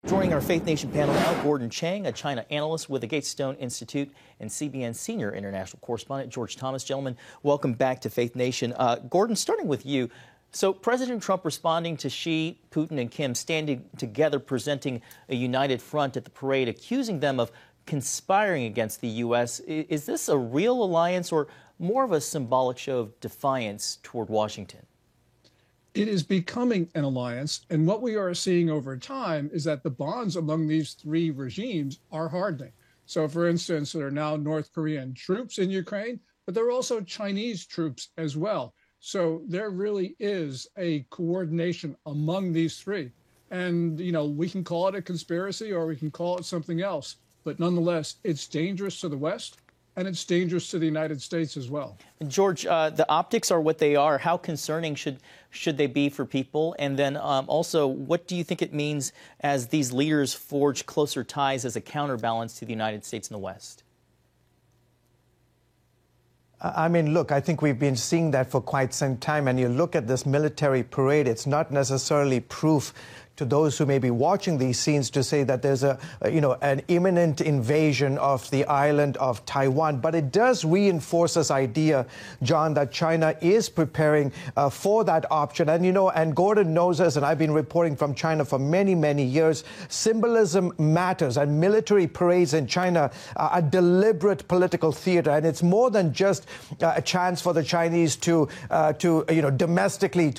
Joining our Faith Nation panel now, Gordon Chang, a China analyst with the Gatestone Institute, and CBN Sr international correspondent George Thomas. Gentlemen, welcome back to Faith Nation. Gordon, starting with you. So President Trump responding to Xi, Putin, and Kim standing together, presenting a united front at the parade, accusing them of conspiring against the U.S. Is this a real alliance or more of a symbolic show of defiance toward Washington? It is becoming an alliance, and what we are seeing over time is that the bonds among these three regimes are hardening. So, for instance, there are now North Korean troops in Ukraine, but there are also Chinese troops as well. So there really is a coordination among these three. And, you know, we can call it a conspiracy or we can call it something else, but nonetheless, it's dangerous to the West. And it's dangerous to the United States as well. George, the optics are what they are. How concerning should they be for people? And then also, what do you think it means as these leaders forge closer ties as a counterbalance to the United States and the West? I mean, look, I think we've been seeing that for quite some time. And you look at this military parade, it's not necessarily proof to those who may be watching these scenes to say that there's an imminent invasion of the island of Taiwan. But it does reinforce this idea, John, that China is preparing for that option. And, and Gordon knows this, and I've been reporting from China for many, many years. Symbolism matters, and military parades in China are a deliberate political theater. And it's more than just a chance for the Chinese to domestically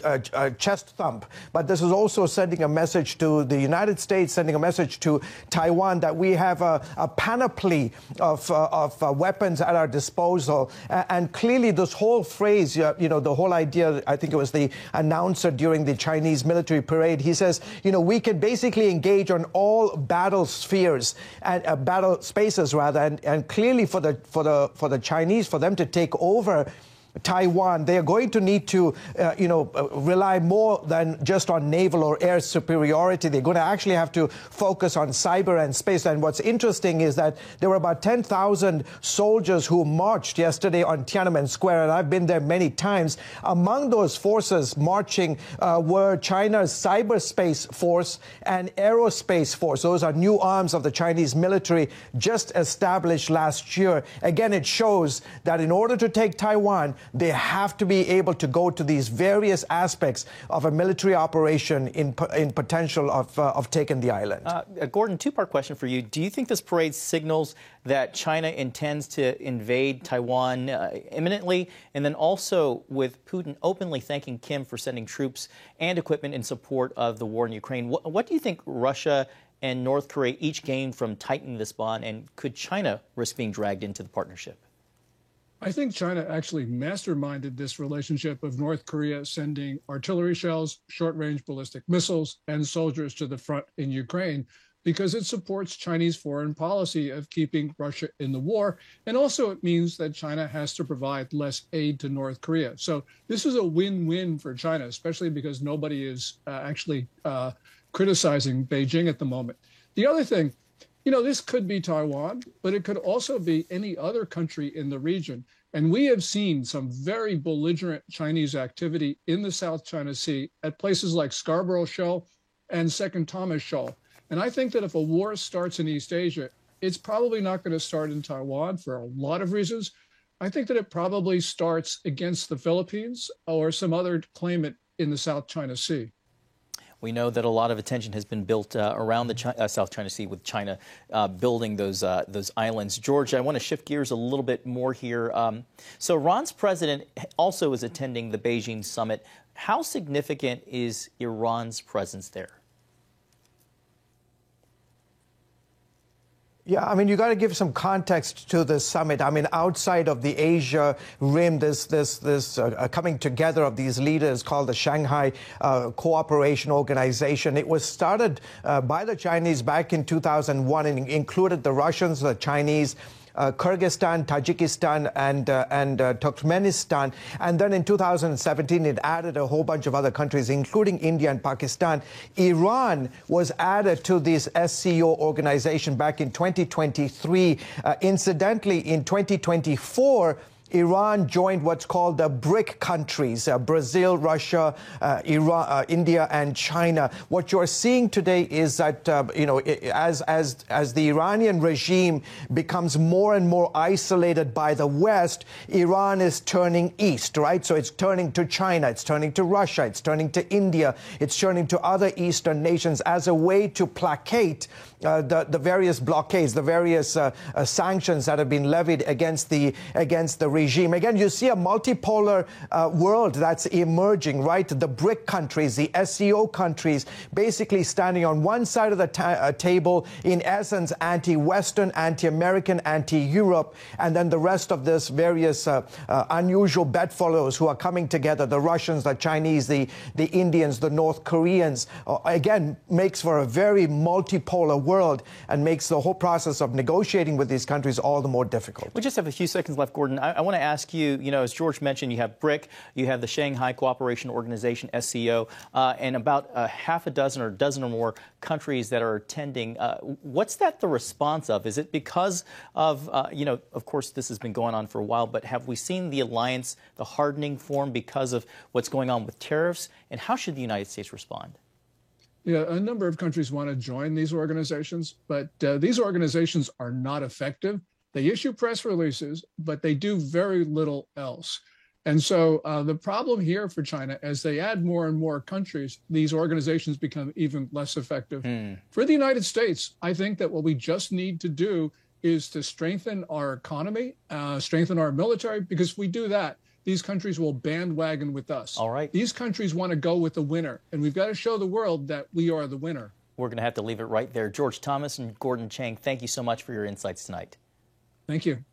chest thump. But this is also sending a message to the United States, sending a message to Taiwan that we have a panoply of weapons at our disposal. And clearly this whole phrase, the whole idea, I think it was the announcer during the Chinese military parade, he says, we can basically engage on all battle spheres and battle spaces rather. And clearly for the Chinese, for them to take over Taiwan, they are going to need to, rely more than just on naval or air superiority. They're going to actually have to focus on cyber and space. And what's interesting is that there were about 10,000 soldiers who marched yesterday on Tiananmen Square, and I've been there many times. Among those forces marching were China's cyberspace force and aerospace force. Those are new arms of the Chinese military just established last year. Again, it shows that in order to take Taiwan, they have to be able to go to these various aspects of a military operation in potential of taking the island. Gordon, two-part question for you. Do you think this parade signals that China intends to invade Taiwan imminently? And then also with Putin openly thanking Kim for sending troops and equipment in support of the war in Ukraine, what do you think Russia and North Korea each gained from tightening this bond? And could China risk being dragged into the partnership? I think China actually masterminded this relationship of North Korea sending artillery shells, short-range ballistic missiles, and soldiers to the front in Ukraine because it supports Chinese foreign policy of keeping Russia in the war. And also it means that China has to provide less aid to North Korea. So this is a win-win for China, especially because nobody is actually criticizing Beijing at the moment. The other thing, this could be Taiwan, but it could also be any other country in the region. And we have seen some very belligerent Chinese activity in the South China Sea at places like Scarborough Shoal and Second Thomas Shoal. And I think that if a war starts in East Asia, it's probably not going to start in Taiwan for a lot of reasons. I think that it probably starts against the Philippines or some other claimant in the South China Sea. We know that a lot of attention has been built around the South China Sea with China building those islands. George, I want to shift gears a little bit more here. So Iran's president also is attending the Beijing summit. How significant is Iran's presence there? Yeah, I mean, you got to give some context to the summit. I mean, outside of the Asia Rim, this coming together of these leaders called the Shanghai Cooperation Organization. It was started by the Chinese back in 2001 and included the Russians, the Chinese, Kyrgyzstan, Tajikistan, and Turkmenistan. And then in 2017, it added a whole bunch of other countries, including India and Pakistan. Iran was added to this SCO organization back in 2023. Incidentally, in 2024, Iran joined what's called the BRIC countries, Brazil, Russia, Iran, India, and China. What you're seeing today is that, as the Iranian regime becomes more and more isolated by the West, Iran is turning east, right? So it's turning to China, it's turning to Russia, it's turning to India, it's turning to other Eastern nations as a way to placate the various blockades, the various sanctions that have been levied against the regime. Again, you see a multipolar world that's emerging, right? The BRIC countries, the SCO countries, basically standing on one side of the table, in essence, anti-Western, anti-American, anti-Europe, and then the rest of this various unusual bedfellows who are coming together, the Russians, the Chinese, the Indians, the North Koreans, again, makes for a very multipolar world and makes the whole process of negotiating with these countries all the more difficult. We just have a few seconds left, Gordon. I want to ask you, as George mentioned, you have BRIC, you have the Shanghai Cooperation Organization, SCO, and about half a dozen or a dozen or more countries that are attending. What's that the response of? Is it because of, of course, this has been going on for a while, but have we seen the alliance, the hardening form because of what's going on with tariffs? And how should the United States respond? Yeah, a number of countries want to join these organizations, but these organizations are not effective. They issue press releases, but they do very little else. And so the problem here for China, as they add more and more countries, these organizations become even less effective. For the United States, I think that what we just need to do is to strengthen our economy, strengthen our military, because if we do that, these countries will bandwagon with us. All right. These countries want to go with the winner, and we've got to show the world that we are the winner. We're going to have to leave it right there. George Thomas and Gordon Chang, thank you so much for your insights tonight. Thank you.